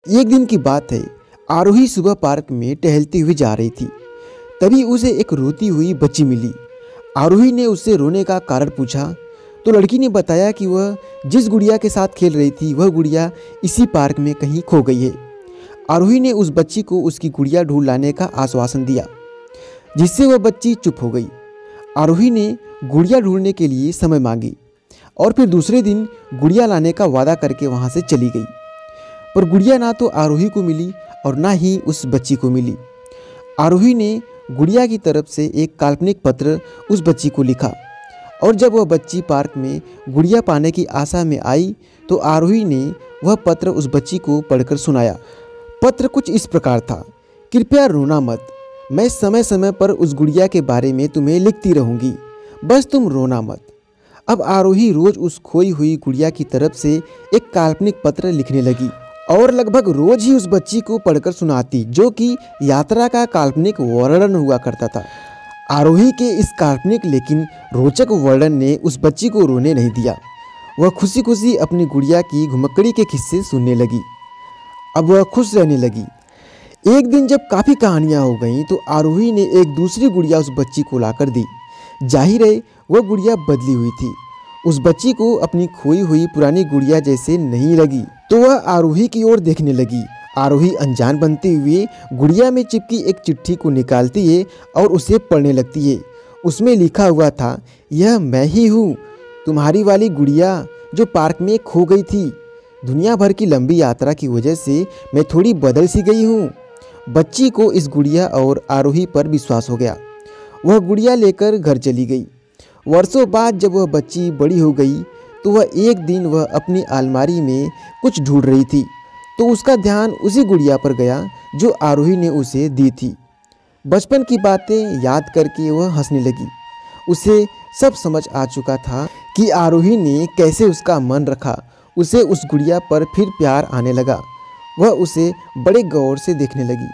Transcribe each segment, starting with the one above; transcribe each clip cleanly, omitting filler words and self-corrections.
एक दिन की बात है, आरोही सुबह पार्क में टहलती हुई जा रही थी। तभी उसे एक रोती हुई बच्ची मिली। आरोही ने उससे रोने का कारण पूछा तो लड़की ने बताया कि वह जिस गुड़िया के साथ खेल रही थी वह गुड़िया इसी पार्क में कहीं खो गई है। आरोही ने उस बच्ची को उसकी गुड़िया ढूंढ लाने का आश्वासन दिया, जिससे वह बच्ची चुप हो गई। आरोही ने गुड़िया ढूंढने के लिए समय मांगी और फिर दूसरे दिन गुड़िया लाने का वादा करके वहाँ से चली गई। पर गुड़िया ना तो आरोही को मिली और ना ही उस बच्ची को मिली। आरोही ने गुड़िया की तरफ से एक काल्पनिक पत्र उस बच्ची को लिखा और जब वह बच्ची पार्क में गुड़िया पाने की आशा में आई तो आरोही ने वह पत्र उस बच्ची को पढ़कर सुनाया। पत्र कुछ इस प्रकार था, कृपया रोना मत, मैं समय समय पर उस गुड़िया के बारे में तुम्हें लिखती रहूँगी, बस तुम रोना मत। अब आरोही रोज उस खोई हुई गुड़िया की तरफ से एक काल्पनिक पत्र लिखने लगी और लगभग रोज ही उस बच्ची को पढ़कर सुनाती, जो कि यात्रा का काल्पनिक वर्णन हुआ करता था। आरोही के इस काल्पनिक लेकिन रोचक वर्णन ने उस बच्ची को रोने नहीं दिया। वह खुशी खुशी अपनी गुड़िया की घुमक्कड़ी के किस्से सुनने लगी। अब वह खुश रहने लगी। एक दिन जब काफ़ी कहानियाँ हो गईं तो आरोही ने एक दूसरी गुड़िया उस बच्ची को लाकर दी। जाहिर है वह गुड़िया बदली हुई थी। उस बच्ची को अपनी खोई हुई पुरानी गुड़िया जैसे नहीं लगी तो वह आरोही की ओर देखने लगी। आरोही अनजान बनते हुए गुड़िया में चिपकी एक चिट्ठी को निकालती है और उसे पढ़ने लगती है। उसमें लिखा हुआ था, यह मैं ही हूँ, तुम्हारी वाली गुड़िया जो पार्क में खो गई थी। दुनिया भर की लंबी यात्रा की वजह से मैं थोड़ी बदल सी गई हूँ। बच्ची को इस गुड़िया और आरोही पर विश्वास हो गया। वह गुड़िया लेकर घर चली गई। वर्षों बाद जब वह बच्ची बड़ी हो गई तो वह एक दिन वह अपनी अलमारी में कुछ ढूंढ रही थी तो उसका ध्यान उसी गुड़िया पर गया जो आरोही ने उसे दी थी। बचपन की बातें याद करके वह हंसने लगी। उसे सब समझ आ चुका था कि आरोही ने कैसे उसका मन रखा। उसे उस गुड़िया पर फिर प्यार आने लगा। वह उसे बड़े गौर से देखने लगी।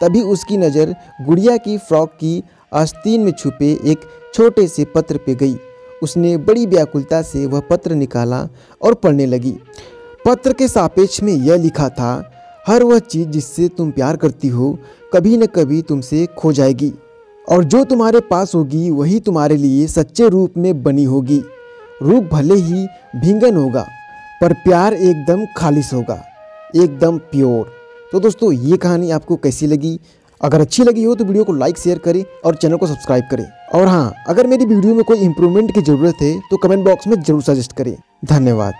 तभी उसकी नज़र गुड़िया की फ्रॉक की आस्तीन में छुपे एक छोटे से पत्र पे गई। उसने बड़ी व्याकुलता से वह पत्र निकाला और पढ़ने लगी। पत्र के सापेक्ष में यह लिखा था, हर वह चीज़ जिससे तुम प्यार करती हो कभी न कभी तुमसे खो जाएगी और जो तुम्हारे पास होगी वही तुम्हारे लिए सच्चे रूप में बनी होगी। रूप भले ही भींगन होगा पर प्यार एकदम खालिश होगा, एकदम प्योर। तो दोस्तों ये कहानी आपको कैसी लगी? अगर अच्छी लगी हो तो वीडियो को लाइक शेयर करें और चैनल को सब्सक्राइब करें। और हाँ, अगर मेरी वीडियो में कोई इंप्रूवमेंट की ज़रूरत है तो कमेंट बॉक्स में ज़रूर सजेस्ट करें। धन्यवाद।